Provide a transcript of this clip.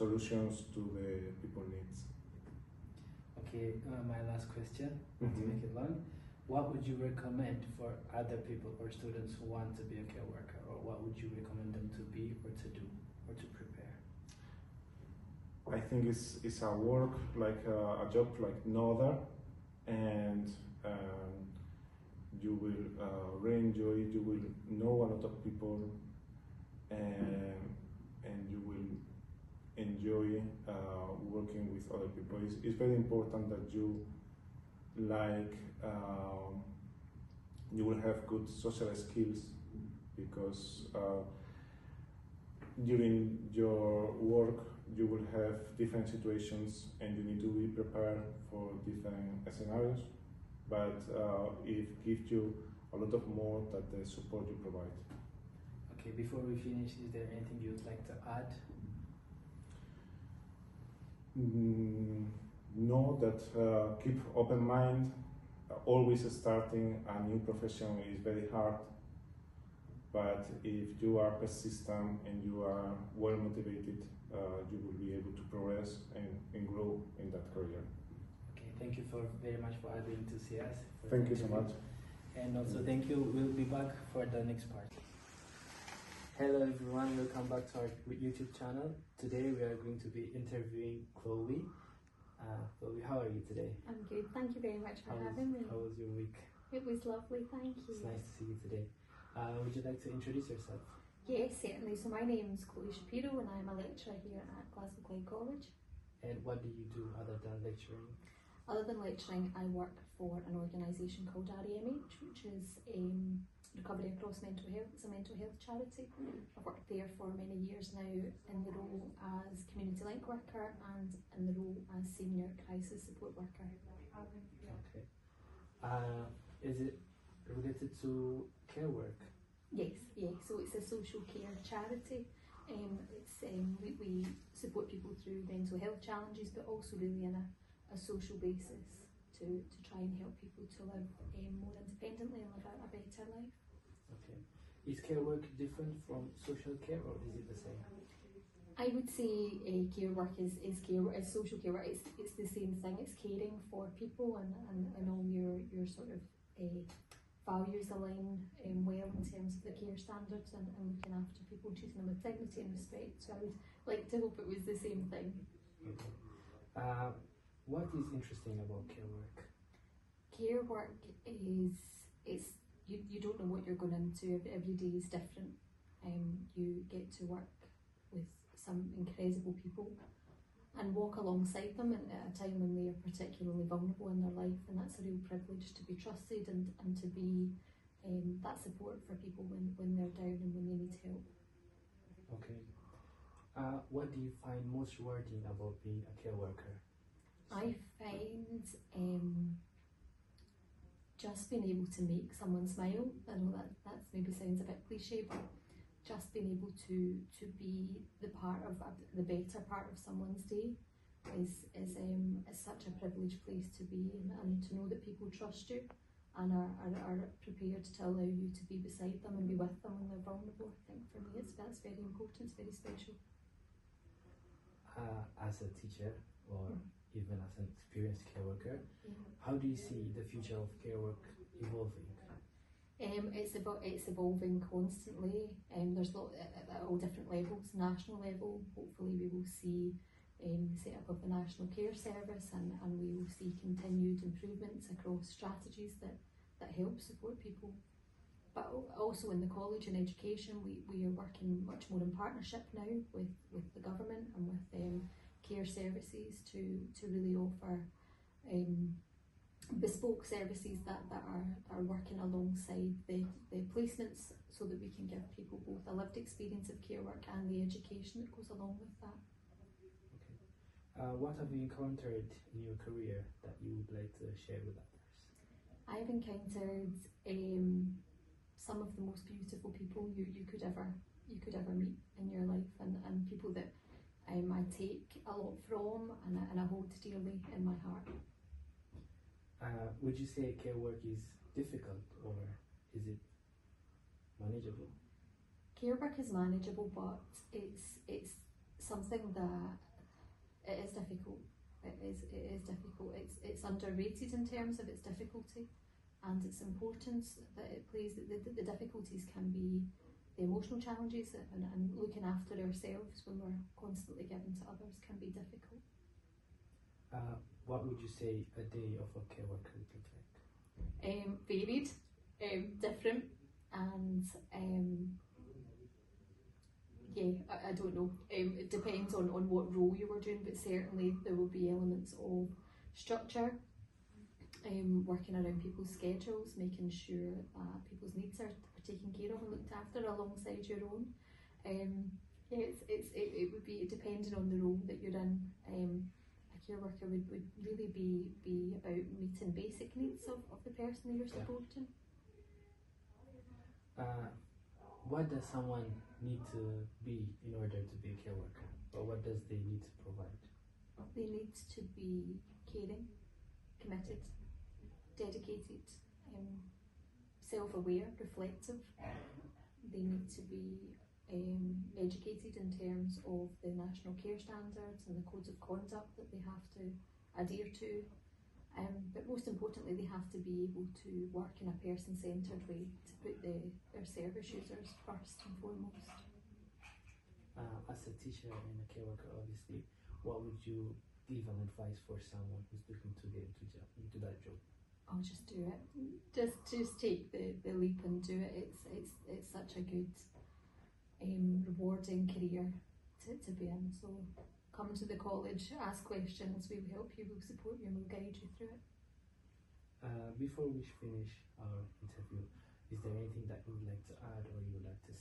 solutions to the people needs. Okay, my last question, to Mhm. make it long. What would you recommend for other people or students who want to be a care worker, or what would you recommend them to be or to do or to prepare? I think it's a work like a job like no other, and you will really enjoy it. You will know a lot of people, and you will enjoy working with other people. It's very important that you like you will have good social skills, because during your work you will have different situations and you need to be prepared for different scenarios, but it gives you a lot of more that the support you provide. Okay, before we finish, is there anything you would like to add? Know that keep open mind. Always starting a new profession is very hard, but if you are persistent and you are well motivated, you will be able to progress and grow in that career. Okay, thank you very much for agreeing to see us. Thank you so much. And also thank you. We'll be back for the next part. Hello everyone, welcome back to our YouTube channel. Today we are going to be interviewing Chloe. Chloe, how are you today? I'm good, thank you very much for having me. How was your week? It was lovely, thank you. It's nice to see you today. Would you like to introduce yourself? Yes, certainly. So my name is Chloe Shapiro and I'm a lecturer here at Glasgow Clyde College. And what do you do other than lecturing? Other than lecturing, I work for an organisation called REMH, which is Recovery Across Mental Health. It's a mental health charity. I've worked there for many years now in the role as community link worker and in the role as senior crisis support worker. Okay. Is it related to care work? Yes, yeah. So it's a social care charity. We support people through mental health challenges, but also really in a social basis to try and help people to live more independently and live a better life. Okay. Is care work different from social care, or is it the same? I would say care work is care work, is social care work. It's the same thing. It's caring for people and all your sort of values align well in terms of the care standards and looking after people, treating them with dignity and respect. So I would like to hope it was the same thing. Okay. What is interesting about care work? Care work is you don't know what you're going into. Every day is different. You get to work with some incredible people and walk alongside them at a time when they are particularly vulnerable in their life, and that's a real privilege to be trusted and to be that support for people when they're down and when they need help. Okay. What do you find most rewarding about being a care worker? I find just being able to make someone smile. I know that maybe sounds a bit cliche, but just being able to be the part of the better part of someone's day is such a privileged place to be, and to know that people trust you and are prepared to allow you to be beside them and be with them when they're vulnerable. I think for me that's very important, it's very special. As a teacher or even as an experienced care worker, how do you see the future of care work evolving? It's evolving constantly. There's at all different levels. National level, hopefully we will see set up of the National Care Service, and we will see continued improvements across strategies that help support people. But also in the college and education, we are working much more in partnership now with the government and with care services to really offer bespoke services that are working alongside the placements, so that we can give people both a lived experience of care work and the education that goes along with that. Okay. What have you encountered in your career that you would like to share with others? I've encountered some of the most beautiful people you could ever meet in your life, and people that I take a lot from and I hold dearly in my heart. Would you say care work is difficult, or is it manageable? Care work is manageable, but it's something that It is difficult. It is difficult. It's underrated in terms of its difficulty and its importance that it plays. The difficulties can be the emotional challenges, and looking after ourselves when we're constantly giving to others can be difficult. What would you say a day of a care worker would look like? Varied, different, and I don't know. It depends on what role you were doing, but certainly there will be elements of structure, working around people's schedules, making sure people's needs are taken care of and looked after alongside your own. It would be depending on the role that you're in. A care worker would really be about meeting basic needs of the person that you're supporting. What does someone need to be in order to be a care worker? Or what does they need to provide? They need to be caring, committed, dedicated, self-aware, reflective. They need to be educated in terms of the national care standards and the codes of conduct that they have to adhere to. But most importantly, they have to be able to work in a person-centred way, to put their service users first and foremost. As a teacher and a care worker, obviously, what would you give an advice for someone who's looking to get into that job? Oh, just do it. Just take the leap and do it. It's such a good, rewarding career to be in. So come to the college, ask questions. We will help you, we'll support you, and we'll guide you through it. Before we finish our interview, is there anything that you would like to add or you would like to say?